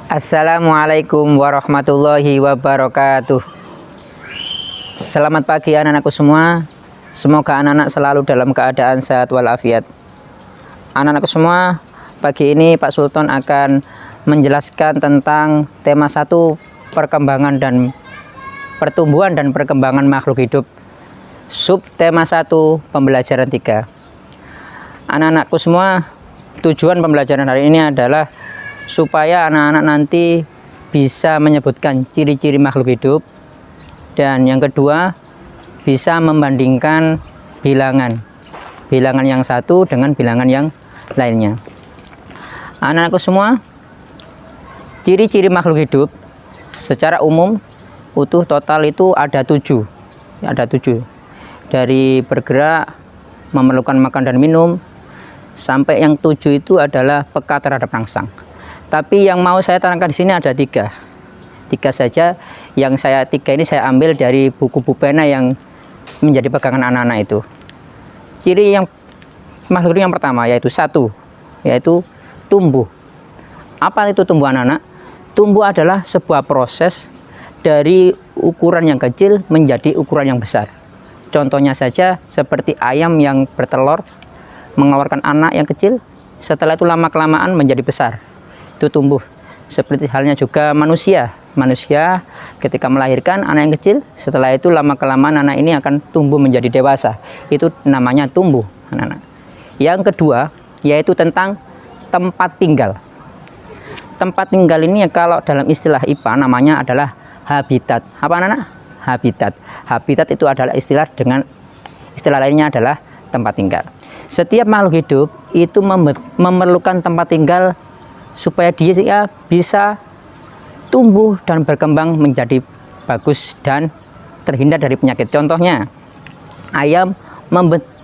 Assalamualaikum warahmatullahi wabarakatuh. Selamat pagi anak-anakku semua. Semoga anak-anak selalu dalam keadaan sehat walafiat. Anak-anakku semua, pagi ini Pak Sultan akan menjelaskan tentang tema 1, perkembangan dan pertumbuhan dan perkembangan makhluk hidup. Sub tema 1, pembelajaran 3. Anak-anakku semua, tujuan pembelajaran hari ini adalah supaya anak-anak nanti bisa menyebutkan ciri-ciri makhluk hidup, dan yang kedua bisa membandingkan bilangan yang satu dengan bilangan yang lainnya. Anak-anakku semua, ciri-ciri makhluk hidup secara umum utuh total itu ada 7. Dari bergerak, memerlukan makan dan minum, sampai yang 7 itu adalah peka terhadap rangsang. Tapi yang mau saya terangkan di sini ada 3 saja. Yang 3 ini saya ambil dari buku pena yang menjadi pegangan anak-anak itu. Ciri yang makhluk yang pertama yaitu 1, yaitu tumbuh. Apa itu tumbuh anak-anak? Tumbuh adalah sebuah proses dari ukuran yang kecil menjadi ukuran yang besar. Contohnya saja seperti ayam yang bertelur mengeluarkan anak yang kecil, setelah itu lama-kelamaan menjadi besar. Itu tumbuh. Seperti halnya juga manusia ketika melahirkan anak yang kecil, setelah itu lama-kelamaan anak ini akan tumbuh menjadi dewasa. Itu namanya tumbuh anak-anak. Yang kedua yaitu tentang tempat tinggal. Tempat tinggal ini kalau dalam istilah IPA namanya adalah habitat. Apa anak-anak? Habitat itu adalah istilah lainnya adalah tempat tinggal. Setiap makhluk hidup itu memerlukan tempat tinggal supaya dia bisa tumbuh dan berkembang menjadi bagus dan terhindar dari penyakit. Contohnya, ayam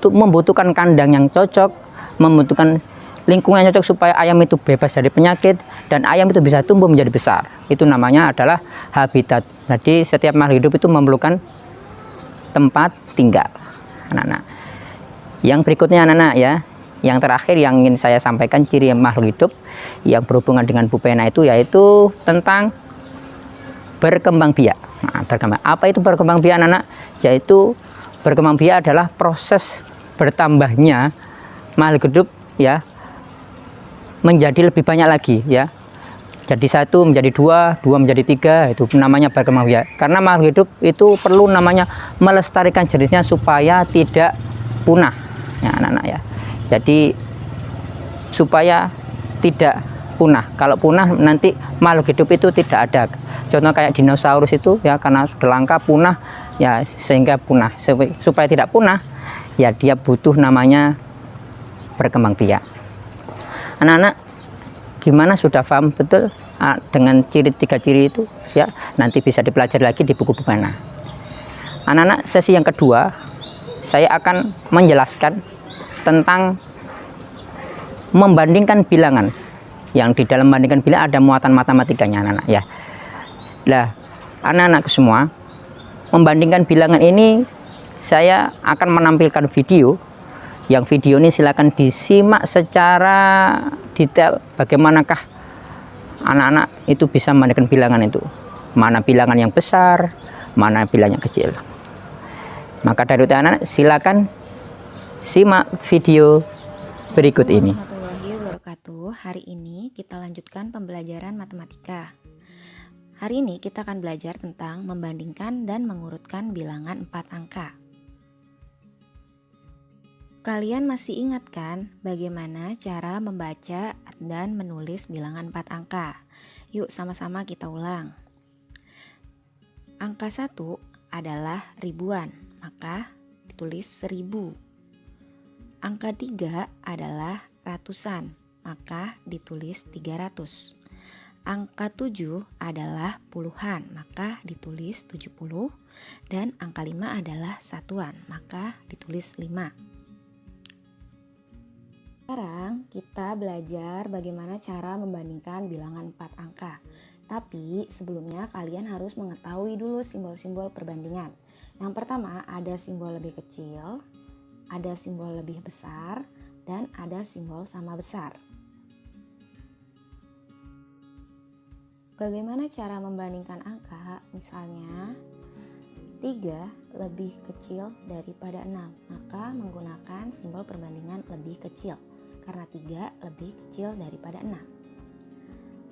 membutuhkan kandang yang cocok, membutuhkan lingkungan yang cocok supaya ayam itu bebas dari penyakit dan ayam itu bisa tumbuh menjadi besar. Itu namanya adalah habitat. Jadi setiap makhluk hidup itu memerlukan tempat tinggal, anak-anak. Yang berikutnya anak-anak ya, yang terakhir yang ingin saya sampaikan ciri makhluk hidup yang berhubungan dengan Bu Pena itu yaitu tentang berkembang biak. Apa itu berkembang biak anak-anak? Yaitu berkembang biak adalah proses bertambahnya makhluk hidup ya menjadi lebih banyak lagi ya. Jadi 1 menjadi 2 menjadi 3, itu namanya berkembang biak. Karena makhluk hidup itu perlu namanya melestarikan jenisnya supaya tidak punah ya anak-anak ya. Jadi supaya tidak punah. Kalau punah nanti makhluk hidup itu tidak ada. Contoh kayak dinosaurus itu ya, karena sudah langka punah ya, sehingga punah. Supaya tidak punah ya dia butuh namanya berkembang biak. Anak-anak gimana, sudah paham betul dengan 3 ciri itu ya? Nanti bisa dipelajari lagi di buku pena. Anak-anak, sesi yang kedua saya akan menjelaskan tentang membandingkan bilangan. Yang di dalam membandingkan bilangan ada muatan matematikanya anak-anak ya. Nah, anak-anak semua, membandingkan bilangan ini saya akan menampilkan video. Yang video ini silakan disimak secara detail bagaimanakah anak-anak itu bisa membandingkan bilangan itu. Mana bilangan yang besar, mana bilangan yang kecil. Maka dari itu anak-anak silakan simak video berikut ini. Warahmatullahi wabarakatuh. Hari ini kita lanjutkan pembelajaran matematika. Hari ini kita akan belajar tentang membandingkan dan mengurutkan bilangan 4 angka. Kalian masih ingat kan bagaimana cara membaca dan menulis bilangan 4 angka? Yuk sama-sama kita ulang. Angka 1 adalah ribuan, maka ditulis 1000. Angka 3 adalah ratusan, maka ditulis 300. Angka 7 adalah puluhan, maka ditulis 70. Dan angka 5 adalah satuan, maka ditulis 5. Sekarang kita belajar bagaimana cara membandingkan bilangan 4 angka. Tapi sebelumnya kalian harus mengetahui dulu simbol-simbol perbandingan. Yang pertama ada simbol lebih kecil, ada simbol lebih besar, dan ada simbol sama besar. Bagaimana cara membandingkan angka? Misalnya 3 lebih kecil daripada 6, maka menggunakan simbol perbandingan lebih kecil karena 3 lebih kecil daripada 6.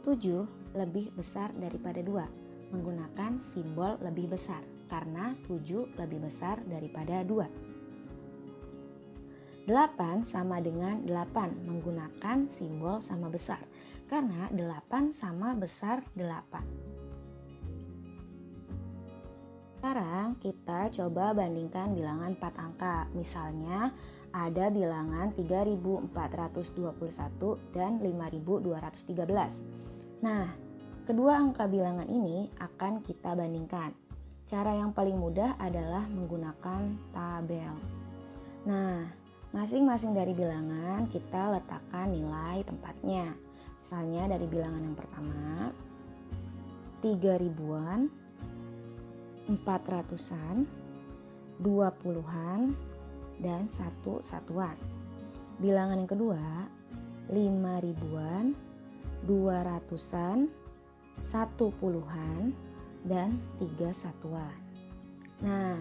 7 lebih besar daripada 2, menggunakan simbol lebih besar karena 7 lebih besar daripada 2. 8 sama dengan 8, menggunakan simbol sama besar karena 8 sama besar 8. Sekarang kita coba bandingkan bilangan 4 angka. Misalnya ada bilangan 3421 dan 5213. Nah, kedua angka bilangan ini akan kita bandingkan. Cara yang paling mudah adalah menggunakan tabel. Nah, masing-masing dari bilangan kita letakkan nilai tempatnya. Misalnya dari bilangan yang pertama 3 ribuan, 400-an, 20-an, dan 1 satuan. Bilangan yang kedua 5 ribuan, 200-an, 1 puluhan, dan 3 satuan. Nah,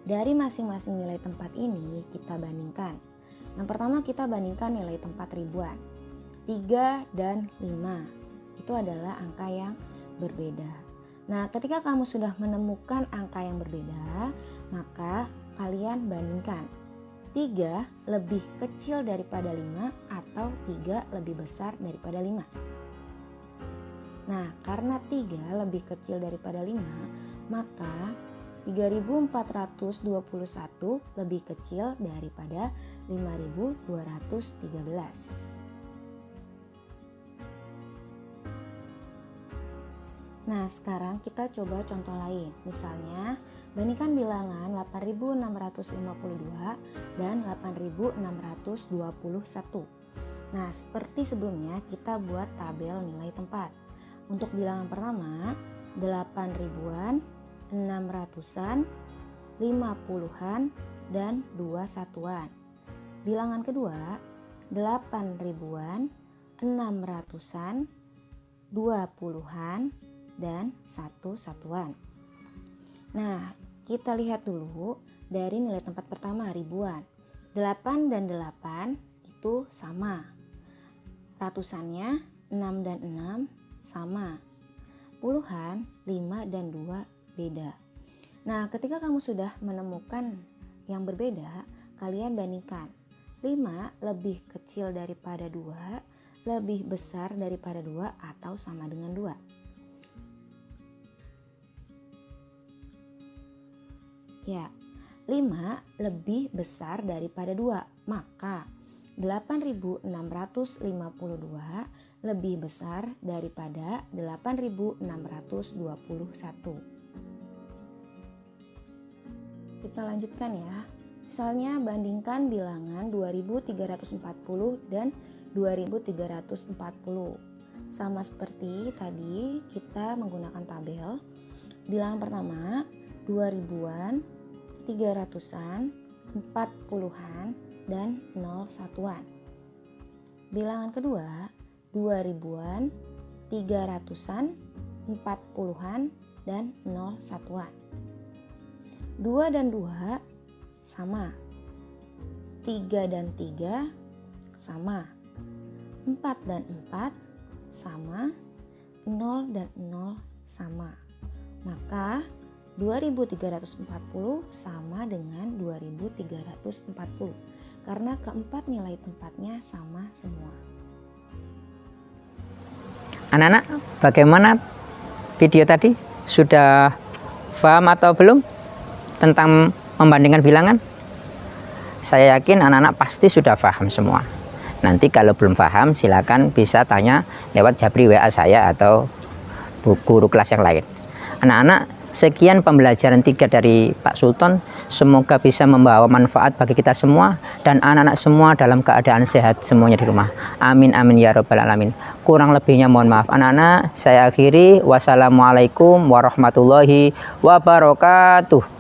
dari masing-masing nilai tempat ini kita bandingkan. Yang pertama kita bandingkan nilai tempat ribuan. 3 dan 5 itu adalah angka yang berbeda. Nah, ketika kamu sudah menemukan angka yang berbeda, maka kalian bandingkan 3 lebih kecil daripada 5 atau 3 lebih besar daripada 5. Nah, karena 3 lebih kecil daripada 5, maka 3421 lebih kecil daripada 5213. Nah, sekarang kita coba contoh lain. Misalnya, bandingkan bilangan 8652 dan 8621. Nah, seperti sebelumnya kita buat tabel nilai tempat. Untuk bilangan pertama, 8 ribuan, 600-an, 50-an, dan 2 satuan. Bilangan kedua, 8 ribuan, 600-an, 20-an, dan 1 satuan. Nah, kita lihat dulu dari nilai tempat pertama ribuan. 8 dan 8 itu sama. Ratusannya 6 dan 6 sama. Puluhan 5 dan 2 beda. Nah, ketika kamu sudah menemukan yang berbeda, kalian bandingkan. 5 lebih kecil daripada 2, lebih besar daripada 2 atau sama dengan 2. Ya, 5 lebih besar daripada 2, maka 8652 lebih besar daripada 8621. Kita lanjutkan ya. Misalnya bandingkan bilangan 2340 dan 2340. Sama seperti tadi kita menggunakan tabel. Bilangan pertama 2000-an, 300-an, 40-an, dan 0 satuan. Bilangan kedua 2000-an, 300-an, 40-an, dan 0 satuan. 2 dan 2 sama. 3 dan 3 sama. 4 dan 4 sama. 0 dan 0 sama. Maka 2340 sama dengan 2340 karena keempat nilai tempatnya sama semua. Anak-anak, bagaimana video tadi? Sudah paham atau belum tentang membandingkan bilangan? Saya yakin anak-anak pasti sudah paham semua. Nanti kalau belum paham silakan bisa tanya lewat Jabri WA saya atau guru kelas yang lain. Anak-anak, sekian pembelajaran 3 dari Pak Sultan. Semoga bisa membawa manfaat bagi kita semua dan anak-anak semua dalam keadaan sehat semuanya di rumah. Amin amin ya rabbal alamin. Kurang lebihnya mohon maaf anak-anak. Saya akhiri. Wassalamualaikum warahmatullahi wabarakatuh.